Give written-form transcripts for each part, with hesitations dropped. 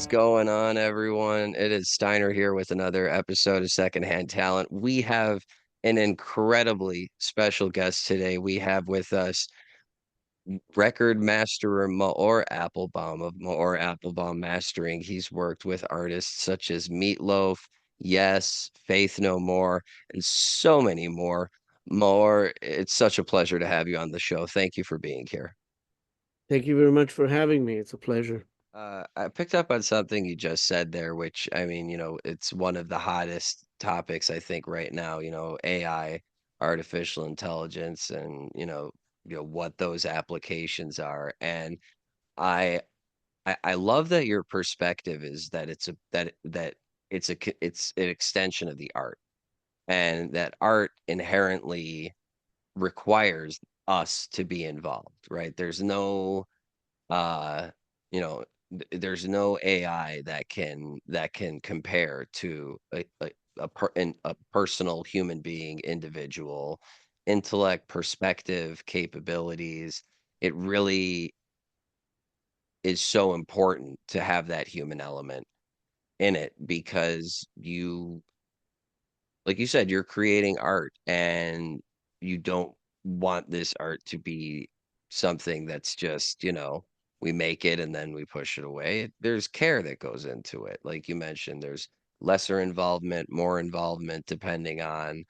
going on, everyone? It is Steiner here with another episode of Secondhand Talent. We have an incredibly special guest today. We have with us record masterer Maor Appelbaum of Maor Appelbaum Mastering. He's worked with artists such as Meatloaf, Yes, Faith No More, and so many more. Maor, it's such a pleasure to have you on the show. Thank you for being here. Thank you very much for having me. It's a pleasure. I picked up on something you just said there, which I mean, it's one of the hottest topics I think right now, AI, artificial intelligence, and what those applications are. And I I love that your perspective is that it's an extension of the art, and that art inherently requires us to be involved, right? Uh, there's no AI that can compare to a personal human being, individual intellect, perspective, capabilities. It really is so important to have that human element in it because like you said, you're creating art and you don't want this art to be something that's just, we make it and then we push it away. There's care that goes into it. Like you mentioned, there's lesser involvement, more involvement, depending on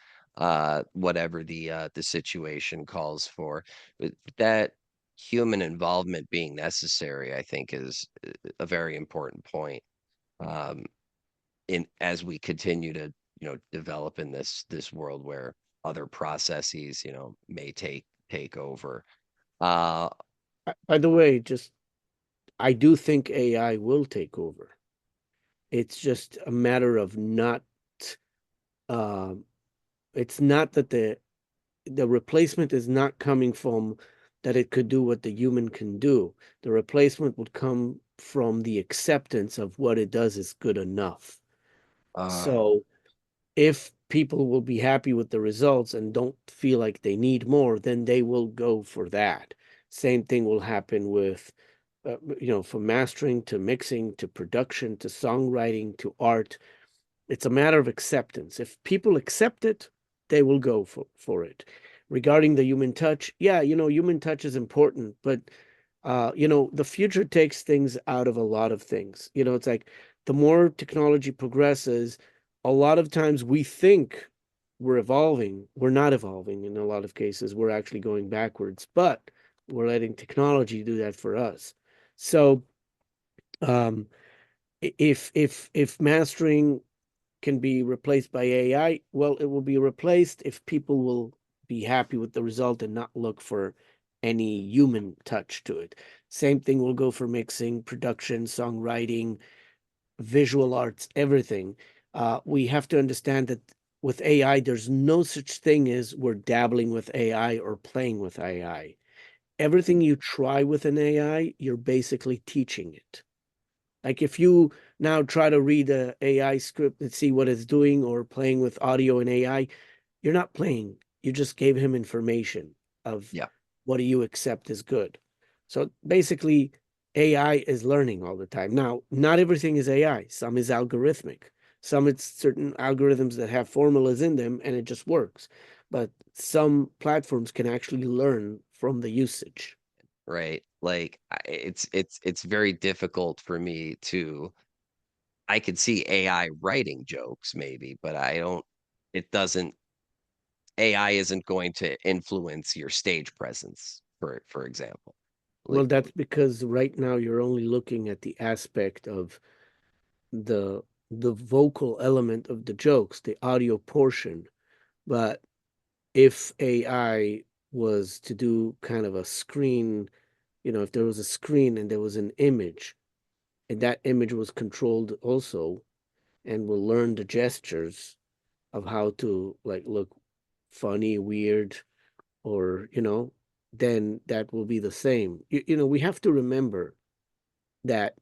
whatever the situation calls for. But that human involvement being necessary, I think, is a very important point. Um, in as we continue to develop in this world where other processes may take over. uh By the way, just I do think AI will take over. It's just a matter of not um it's not that the replacement is not coming from that it could do what the human can do. The replacement would come from the acceptance of what it does is good enough. uh So if people will be happy with the results and don't feel like they need more, then they will go for that. Same thing will happen with, from mastering to mixing to production to songwriting to art. It's a matter of acceptance. If people accept it, they will go for it. Regarding the human touch, yeah, human touch is important, but the future takes things out of a lot of things. It's like the more technology progresses, a lot of times we think we're evolving. We're not evolving in a lot of cases. We're actually going backwards, but we're letting technology do that for us. So, um, if mastering can be replaced by AI, well, it will be replaced if people will be happy with the result and not look for any human touch to it. Same thing will go for mixing, production, songwriting, visual arts, everything. We have to understand that with AI, there's no such thing as we're dabbling with AI or playing with AI. Everything you try with an AI, you're basically teaching it. Like if you now try to read a AI script and see what it's doing or playing with audio and AI, you're not playing. You just gave him information of yeah. what do you accept as good. So basically, AI is learning all the time. Now, not everything is AI. Some is algorithmic. Some it's certain algorithms that have formulas in them and it just works. But some platforms can actually learn from the usage. Right, like it's very difficult for me to I could see AI writing jokes maybe, but I don't it doesn't AI isn't going to influence your stage presence, for example. Well, Like, that's because right now you're only looking at the aspect of the the vocal element of the jokes, the audio portion. But if AI was to do kind of a screen, if there was a screen and there was an image, and that image was controlled also, and will learn the gestures of how to like look funny, weird, or then that will be the same. We have to remember that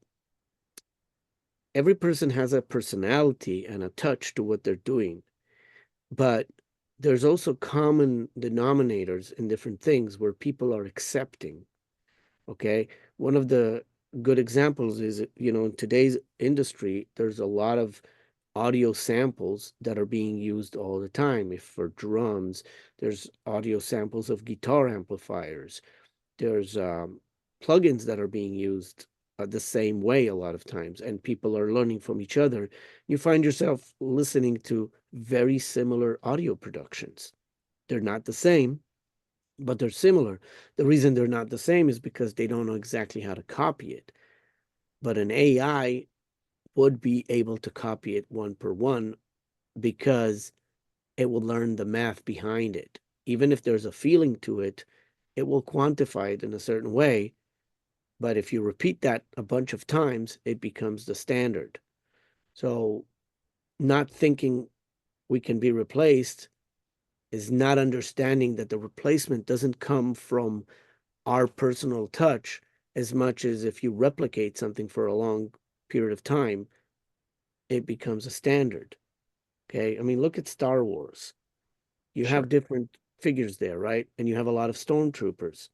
every person has a personality and a touch to what they're doing. But there's also common denominators in different things where people are accepting. Okay. One of the good examples is, in today's industry, there's a lot of audio samples that are being used all the time. If for drums, there's audio samples of guitar amplifiers. There's plugins that are being used the same way a lot of times, and people are learning from each other. You find yourself listening to very similar audio productions. They're not the same, but they're similar. The reason they're not the same is because they don't know exactly how to copy it. But an AI would be able to copy it one per one because it will learn the math behind it. Even if there's a feeling to it, it will quantify it in a certain way. But if you repeat that a bunch of times, it becomes the standard. So, not thinking we can be replaced is not understanding that the replacement doesn't come from our personal touch as much as if you replicate something for a long period of time, it becomes a standard. Okay. I mean, look at Star Wars. You Sure. have different figures there, right? And you have a lot of stormtroopers.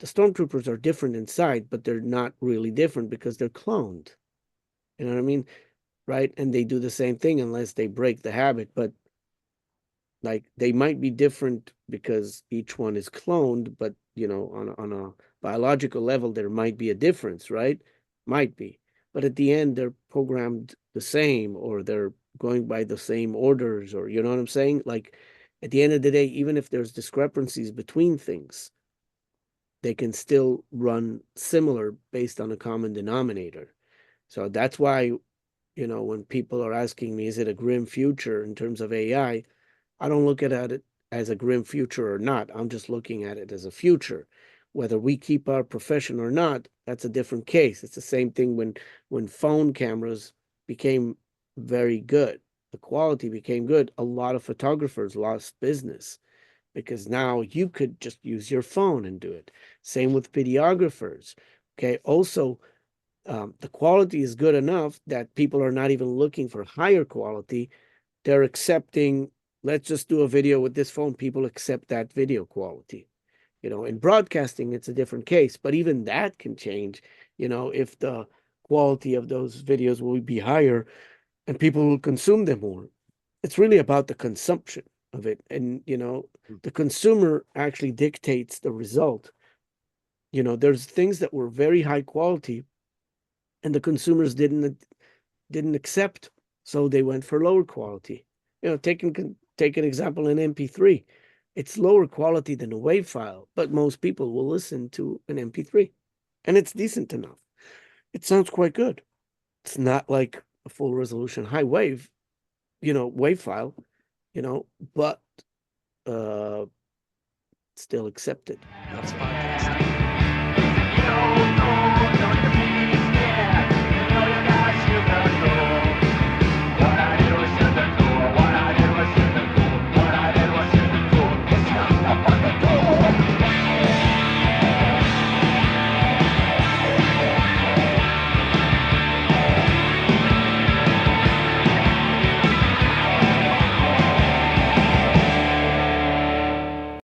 The stormtroopers are different inside, but they're not really different because they're cloned. You know what I mean? Right? And they do the same thing unless they break the habit. But like they might be different because each one is cloned, but on a biological level, there might be a difference, right? Might be. But at the end, they're programmed the same, or they're going by the same orders, or you know what I'm saying? Like at the end of the day, even if there's discrepancies between things, they can still run similar based on a common denominator. So that's why, when people are asking me, is it a grim future in terms of AI? I don't look at it as a grim future or not. I'm just looking at it as a future. Whether we keep our profession or not, that's a different case. It's the same thing when phone cameras became very good. The quality became good. A lot of photographers lost business because now you could just use your phone and do it. Same with videographers. Okay. Also, the quality is good enough that people are not even looking for higher quality. They're accepting, let's just do a video with this phone. People accept that video quality. In broadcasting, it's a different case, but even that can change, if the quality of those videos will be higher and people will consume them more. It's really about the consumption of it. And, the consumer actually dictates the result. There's things that were very high quality and the consumers didn't accept, so they went for lower quality. Take an example in MP3. It's lower quality than a WAV file, but most people will listen to an MP3, and it's decent enough. It sounds quite good. It's not like a full resolution high wave, WAV file, but uh, still accepted. That's fine.